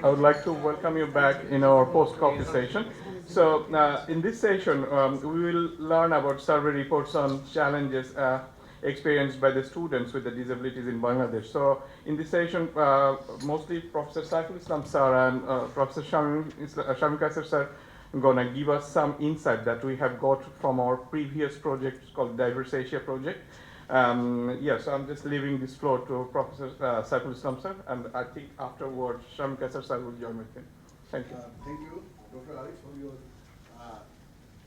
I would like to welcome you back in our post-coffee session. So, in this session, we will learn about survey reports on challenges experienced by the students with the disabilities in Bangladesh. So, in this session, mostly Professor Saiful Islam sir and Professor Shamim Kassir sir gonna give us some insight that we have got from our previous project called Diverse Asia Project. So I'm just leaving this floor to Professor Saiful Islam sir, and I think afterwards Shamim Kassir sir will join with me. Thank you. Thank you, Dr. Arif, for your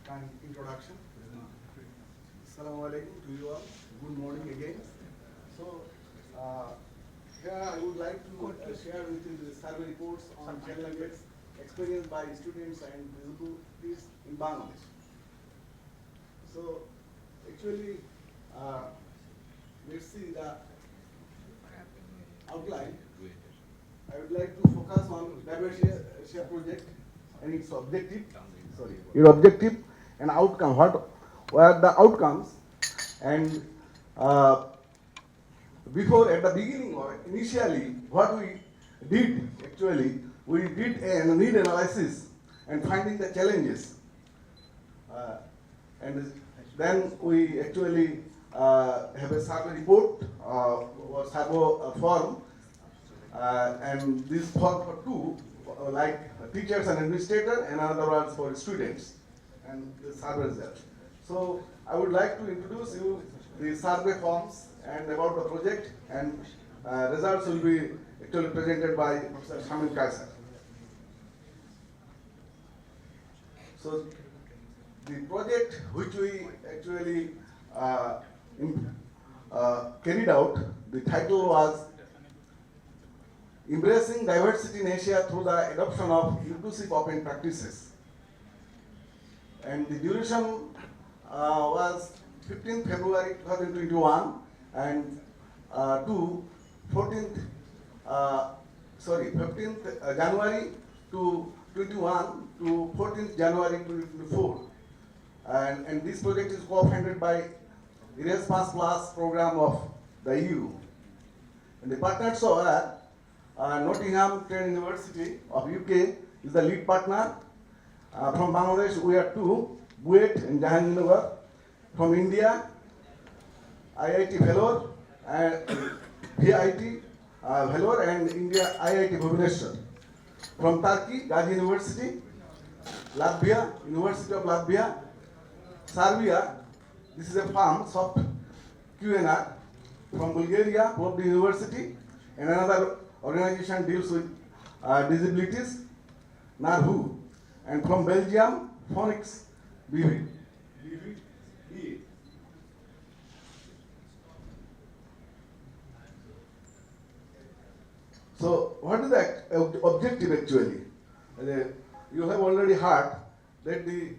kind introduction. Assalamu alaikum to you all. Good morning again. So, here I would like to share with you the survey reports on challenges experienced by students and disabilities in Bangladesh. So, actually, let's see the outline. I would like to focus on Diverse Asia project and its objective. Sorry, your objective and outcome. What were the outcomes? And before, at the beginning or initially, what we did actually, we did a need analysis and finding the challenges, and then we actually have a survey report or survey form. And this form for two, like teachers and administrator, and another one for students, and the surveys there. So I would like to introduce you the survey forms and about the project, and results will be actually presented by Professor Shamim Kassir. So the project which we actually carried out, the title was Embracing Diversity in Asia through the Adoption of Inclusive Open Practices. And the duration was 15th February 2021 and to 15th January to 21 to 14th January 2024. And this project is co-funded by Erasmus Plus program of the EU. And the partners are Nottingham Trent University of UK is the lead partner. From Bangladesh, we are two, BUET and Jahangirnagar. From India, IIT Vellore and VIT Vellore, and India IIT Bhubaneswar. From Turkey, Gazi University, Latvia, University of Latvia, Serbia, this is a firm, Soft QNR. From Bulgaria, Plovdiv University, and another organization deals with disabilities, NARHU, and from Belgium, Phonics BV. So, what is the objective actually? You have already heard that the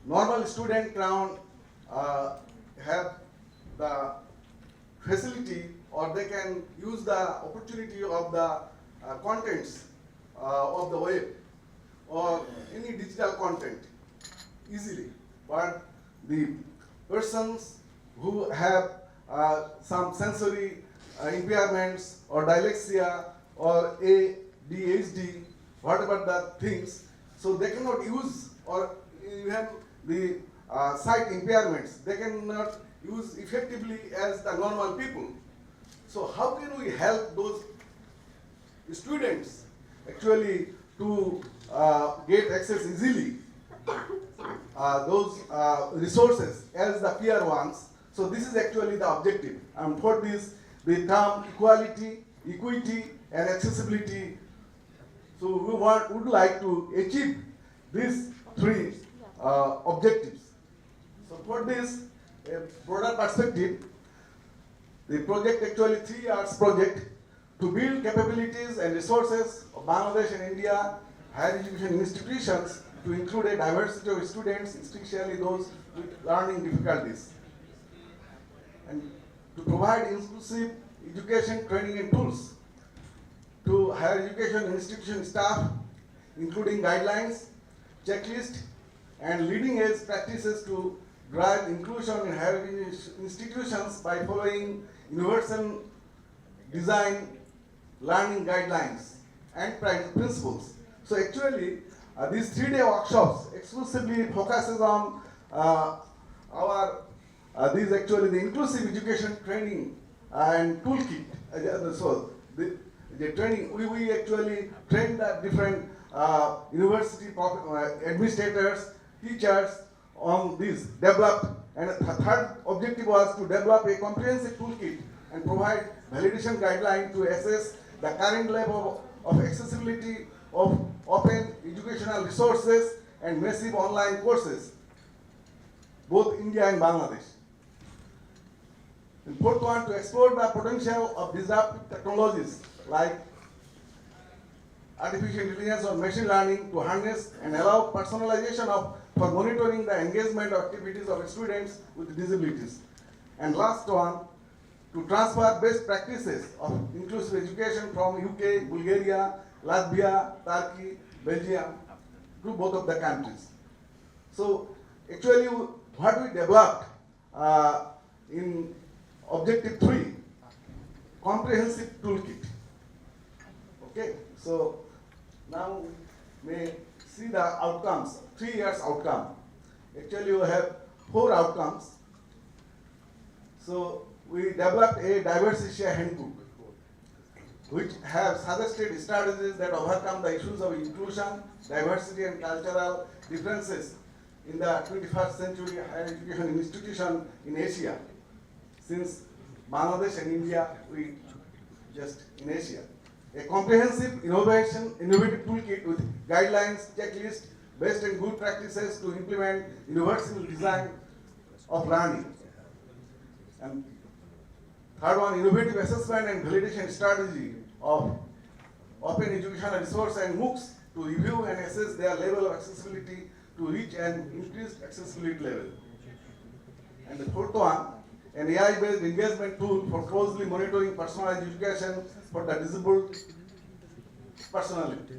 normal student can have the facility, or they can use the opportunity of the contents of the web or any digital content easily. But the persons who have some sensory impairments or dyslexia or ADHD, whatever the things, so they cannot use, or even the sight impairments, they cannot use effectively as the normal people. So how can we help those students actually to get access easily those resources as the peer ones? So this is actually the objective. And for this, the term equality, equity, and accessibility. So we would like to achieve these three objectives. So for this, a broader perspective, the project actually 3 years project to build capabilities and resources of Bangladesh and India higher education institutions to include a diversity of students, especially those with learning difficulties, and to provide inclusive education training and tools to higher education institution staff, including guidelines, checklist, and leading edge practices to drive inclusion in higher institutions by following universal design learning guidelines and principles. So actually, these 3-day workshops exclusively focuses on these actually the inclusive education training and toolkit. So the training, we actually train the different university administrators, teachers on this, developed, and the third objective was to develop a comprehensive toolkit and provide validation guideline to assess the current level of accessibility of open educational resources and massive online courses, both India and Bangladesh. And fourth one, to explore the potential of disruptive technologies like artificial intelligence or machine learning to harness and allow personalization for monitoring the engagement or activities of students with disabilities. And last one, to transfer best practices of inclusive education from UK, Bulgaria, Latvia, Turkey, Belgium to both of the countries. So actually what we developed in objective 3, comprehensive toolkit. Okay, so now we may see the outcomes, 3 years outcome. Actually we have 4 outcomes. So we developed a diversity handbook which have suggested strategies that overcome the issues of inclusion, diversity and cultural differences in the 21st century higher education institution in Asia. Since Bangladesh and India, we just in Asia. A comprehensive innovative toolkit with guidelines, checklists, best and good practices to implement universal design of learning. And third one, innovative assessment and validation strategy of open educational resource and MOOCs to review and assess their level of accessibility to reach an increased accessibility level. And the fourth one, an AI-based engagement tool for closely monitoring personalized education for the disabled personality.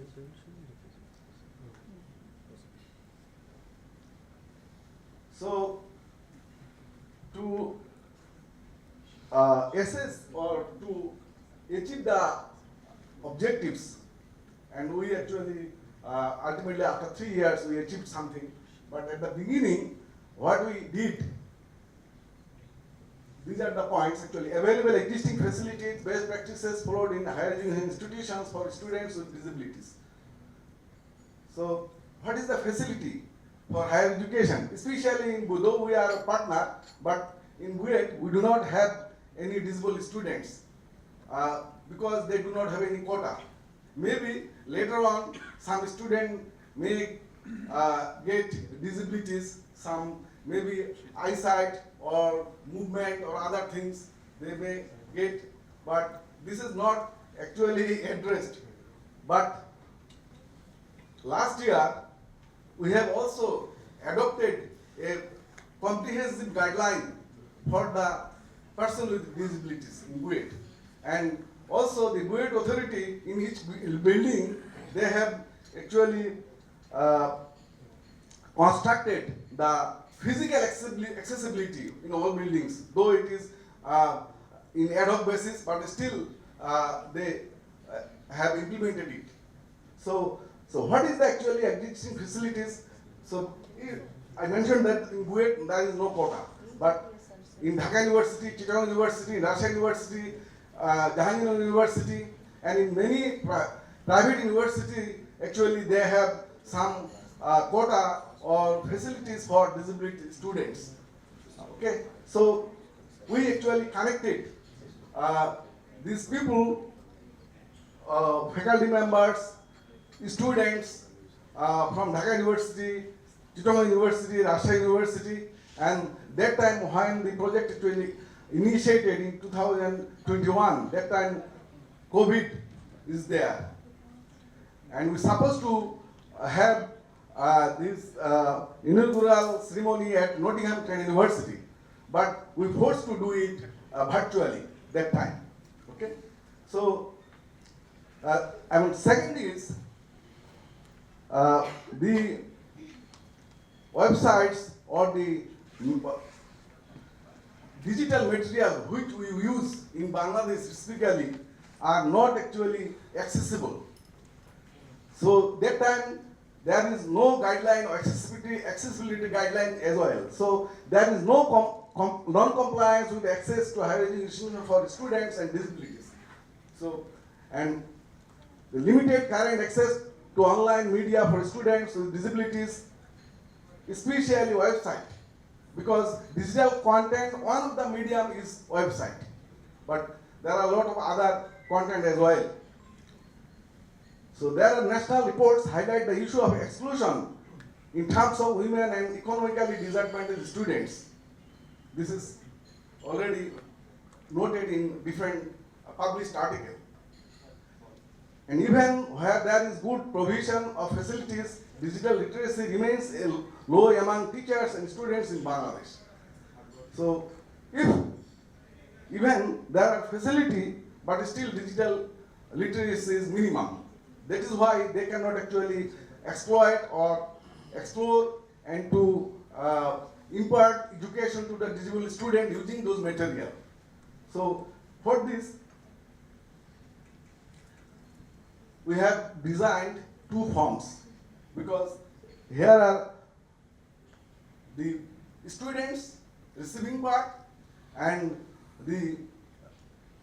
So, to assess or to achieve the objectives, and we actually ultimately after 3 years we achieved something, but at the beginning what we did, these are the points actually: available existing facilities, best practices followed in higher education institutions for students with disabilities. So what is the facility for higher education, especially in though we are a partner, but in BUET we do not have any disabled students because they do not have any quota. Maybe later on some student may get disabilities, some maybe eyesight or movement or other things they may get, but this is not actually addressed. But last year we have also adopted a comprehensive guideline for the person with disabilities in BUET. And also the BUET authority in each building, they have actually constructed the physical accessibility in all buildings, though it is in ad hoc basis, but still they have implemented it. So what is the actually existing facilities? So I mentioned that in BUET there is no quota, but in Dhaka University, Chittagong University, Rajshahi University, Jahangir University, and in many private universities, actually they have some quota or facilities for disability students. Okay, so we actually connected these people, faculty members, students from Dhaka University, Chittagong University, Rajshahi University, and that time when the project actually initiated in 2021, that time COVID is there. And we're supposed to have this inaugural ceremony at Nottingham Trent University, but we forced to do it virtually that time. Okay, so second is the websites or the digital material which we use in Bangladesh specifically are not actually accessible. So that time there is no guideline or accessibility guideline as well. So there is no non-compliance with access to higher education for students and disabilities. So, and the limited current access to online media for students with disabilities, especially website, because digital content, one of the medium is website, but there are a lot of other content as well. So there are national reports highlight the issue of exclusion in terms of women and economically disadvantaged students. This is already noted in different published articles. And even where there is good provision of facilities, digital literacy remains low among teachers and students in Bangladesh. So if even there are facility, but still digital literacy is minimum. That is why they cannot actually exploit or explore and to impart education to the disabled student using those material. So for this, we have designed two forms, because here are the students receiving part and the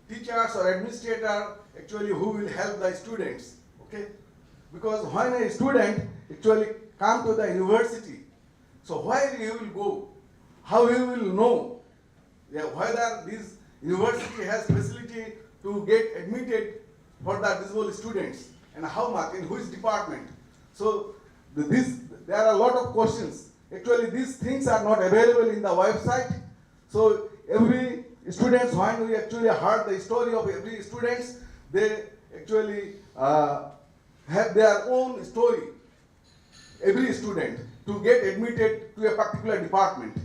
teachers or administrator actually who will help the students. Okay, because when a student actually come to the university, so where he will go, how he will know whether this university has facility to get admitted for the disabled students, and how much, in which department. So there are a lot of questions. Actually these things are not available in the website. So every students, when we actually heard the story of every students, they actually have their own story, every student, to get admitted to a particular department.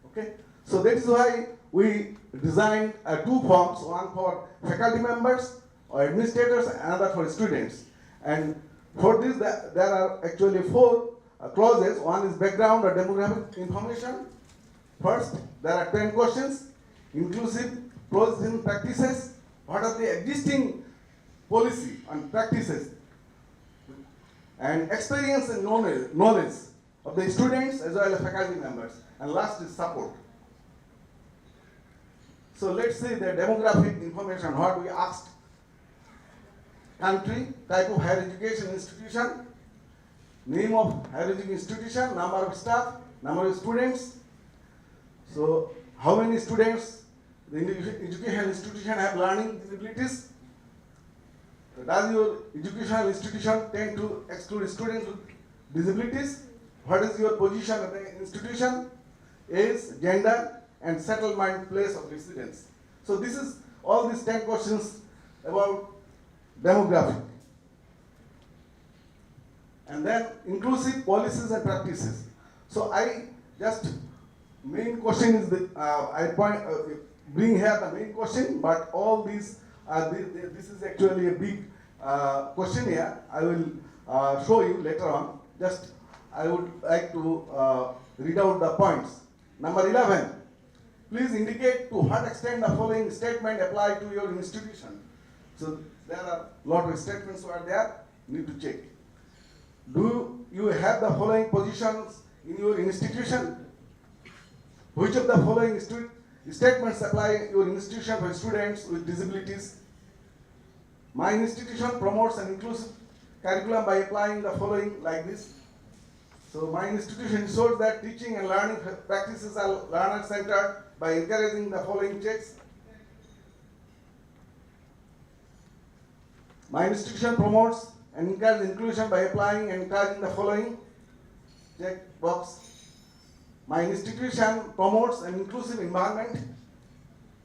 Okay, so that is why we designed two forms, one for faculty members or administrators, another for students. And for this there are actually four clauses. One is background or demographic information. First, there are 10 questions, inclusive processing practices. What are the existing policy and practices, and experience and knowledge of the students as well as faculty members. And last is support. So let's see the demographic information. What we asked: country, type of higher education institution, name of higher education institution, number of staff, number of students. So how many students the educational institution have learning disabilities? Does your educational institution tend to exclude students with disabilities? What is your position at the institution? Age, gender, and settlement place of residence. So this is all these 10 questions about demographic. And then inclusive policies and practices. So I just, main question is bring here the main question, but all these, this is actually a big question here. I will show you later on. Just I would like to read out the points. Number 11, please indicate to what extent the following statement apply to your institution. So there are a lot of statements were there, you need to check. Do you have the following positions in your institution? Which of the following statements apply your institution for students with disabilities? My institution promotes an inclusive curriculum by applying the following like this. So my institution ensures that teaching and learning practices are learner-centered by encouraging the following checks. My institution promotes and encourages inclusion by applying and encouraging the following check box. My institution promotes an inclusive environment.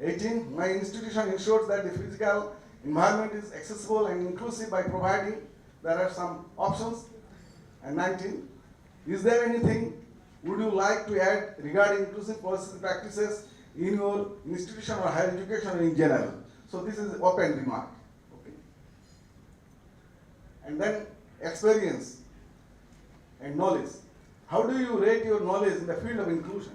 18. My institution ensures that the physical environment is accessible and inclusive by providing, there are some options. And 19. Is there anything would you like to add regarding inclusive policies and practices in your institution or higher education in general? So this is open remark. Okay. And then experience and knowledge. How do you rate your knowledge in the field of inclusion,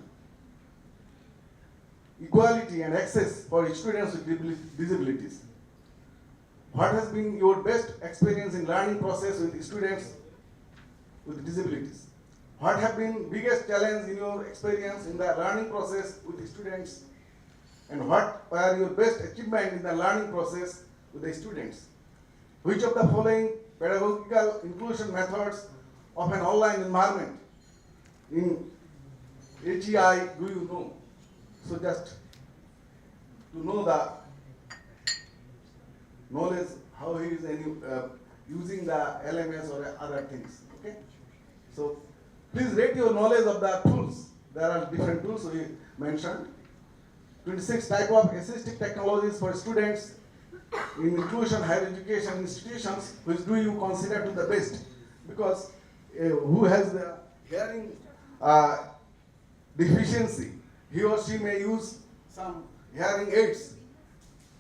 equality and access for students with disabilities? what has been your best experience in learning process with students with disabilities? What have been biggest challenge in your experience in the learning process with students? And what were your best achievement in the learning process with the students? Which of the following pedagogical inclusion methods of an online environment in HEI do you know? So just to know the knowledge how he is using the LMS or other things. Okay. So please rate your knowledge of the tools. There are different tools we mentioned. 26 type of assistive technologies for students in inclusion higher education institutions. Which do you consider to the best? Because who has the hearing deficiency, he or she may use some hearing aids.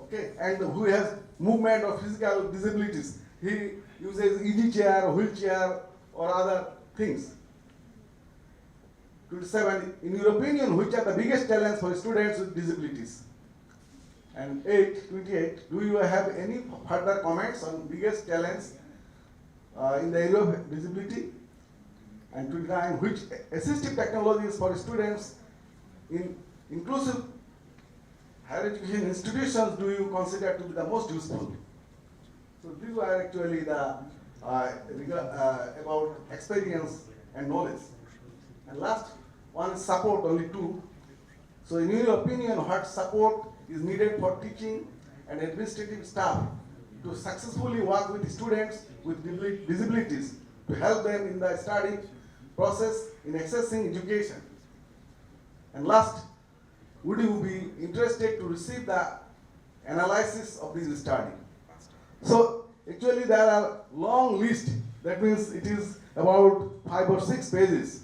Okay, and who has movement or physical disabilities, he uses easy chair, wheelchair, or other things. 27. In your opinion, which are the biggest challenges for students with disabilities? And 28. Do you have any further comments on biggest challenge in the area of disability? And 29. Which assistive technologies for students in inclusive higher education institutions do you consider to be the most useful? So these are actually the about experience and knowledge. And last one is support, only 2. So in your opinion, what support is needed for teaching and administrative staff to successfully work with students with disabilities to help them in the study process in accessing education? And last, would you be interested to receive the analysis of this study? So actually there are long list, that means it is about 5 or 6 pages.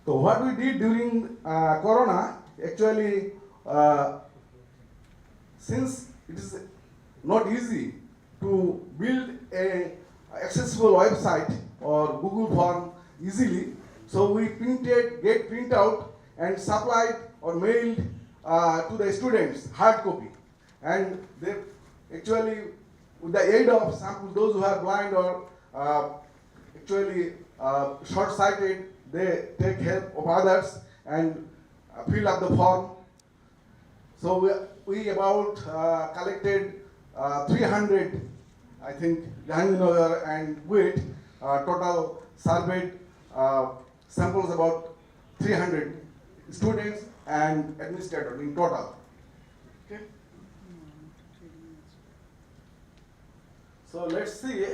So what we did during Corona, actually since it is not easy to build a accessible website or Google form easily, so we get printout and supplied or mailed to the students hard copy, and they actually with the aid of some those who are blind or actually short-sighted, they take help of others and fill up the form. So we about collected 300, I think, Jahangirnagar and Kuwait, total surveyed samples about 300 students and administrators in total. Okay. So let's see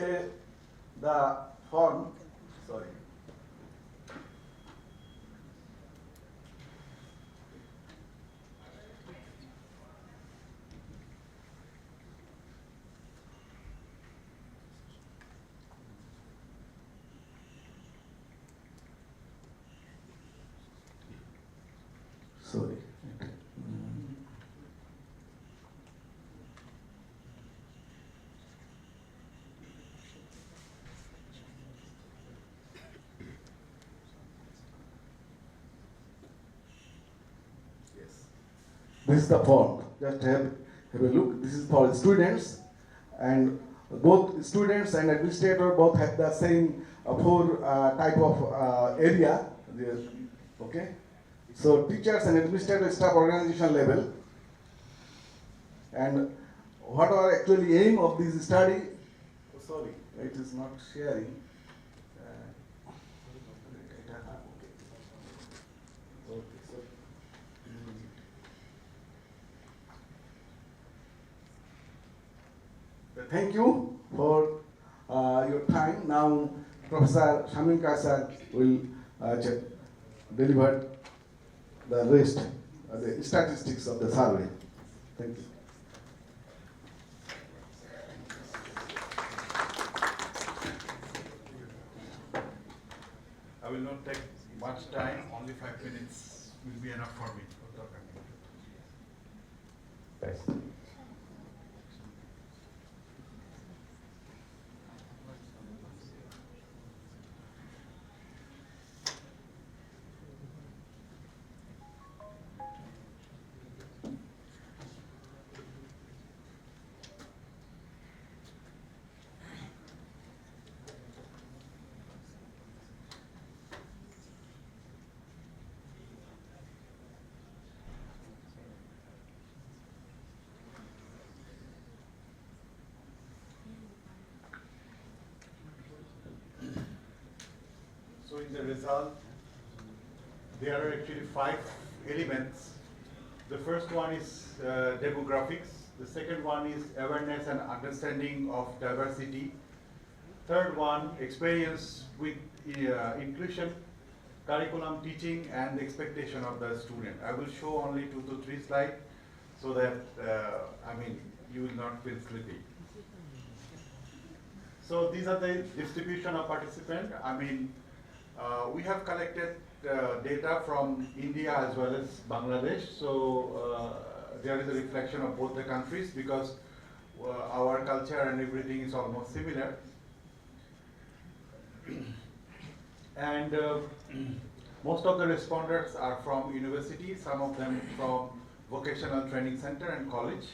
the form. Sorry. Sorry. Yes. This is the form. Just have a look. This is for students, and both students and administrator both have the same 4 type of area. Okay. So teachers and administrative staff organization level, and what are actually aim of this study? Oh, sorry, it is not sharing. Thank you for your time. Now Professor Shamin Kasar will deliver the rest, the statistics of the survey. Thank you. I will not take much time, only 5 minutes will be enough for me. showing the result. There are actually 5 elements. The first one is demographics. The second one is awareness and understanding of diversity. Third one, experience with inclusion, curriculum teaching, and the expectation of the student. I will show only 2 to 3 slides so that, you will not feel sleepy. So these are the distribution of participant. We have collected data from India as well as Bangladesh. So there is a reflection of both the countries because our culture and everything is almost similar. And most of the respondents are from universities, some of them from vocational training center and college.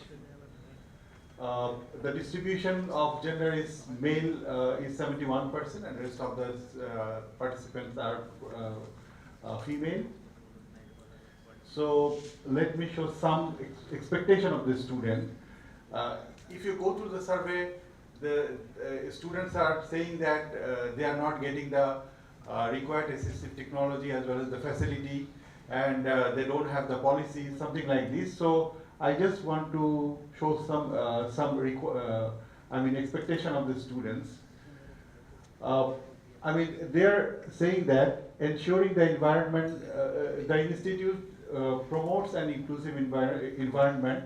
The distribution of gender is male is 71% and rest of the participants are female. So let me show some expectation of the student. If you go through the survey, the students are saying that they are not getting the required assistive technology as well as the facility, and they don't have the policy, something like this. So I just want to show some expectation of the students. They're saying that ensuring the environment, the institute promotes an inclusive environment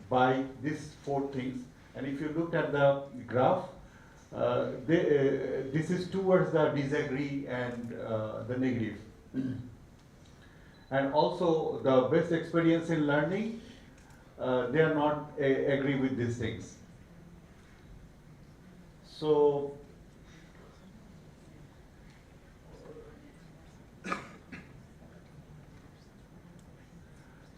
by these 4 things. And if you look at the graph, this is towards the disagree and the negative. And also the best experience in learning, they are not agree with these things. So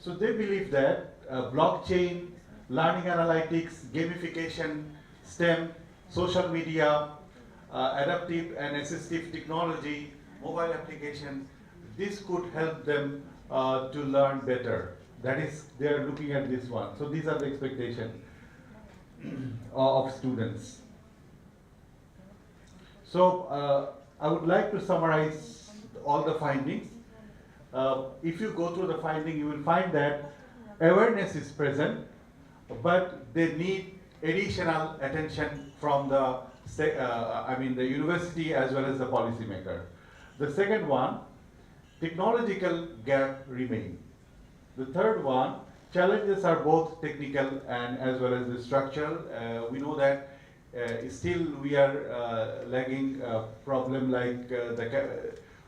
they believe that blockchain, learning analytics, gamification, STEM, social media, adaptive and assistive technology, mobile application, this could help them to learn better. That is, they are looking at this one. So these are the expectations of students. So I would like to summarize all the findings. If you go through the finding, you will find that awareness is present, but they need additional attention from the university as well as the policymaker. The second one, technological gap remain. The third one, challenges are both technical and as well as the structural. We know that still we are lagging problem like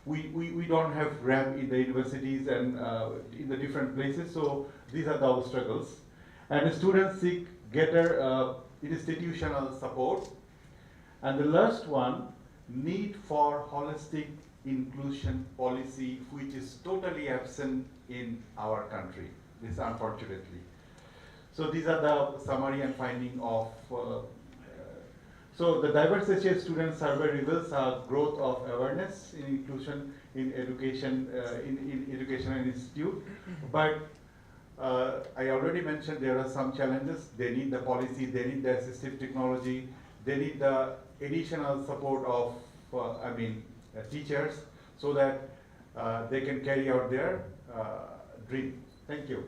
we don't have ramp in the universities and in the different places, so these are the struggles. And students seek greater institutional support. And the last one, need for holistic inclusion policy, which is totally absent in our country, this unfortunately. So these are the summary and finding of so the Diverse Asia Student Survey reveals a growth of awareness in inclusion in education, in educational institute. But I already mentioned there are some challenges. They need the policy, they need the assistive technology, they need the additional support of teachers so that they can carry out their dream. Thank you.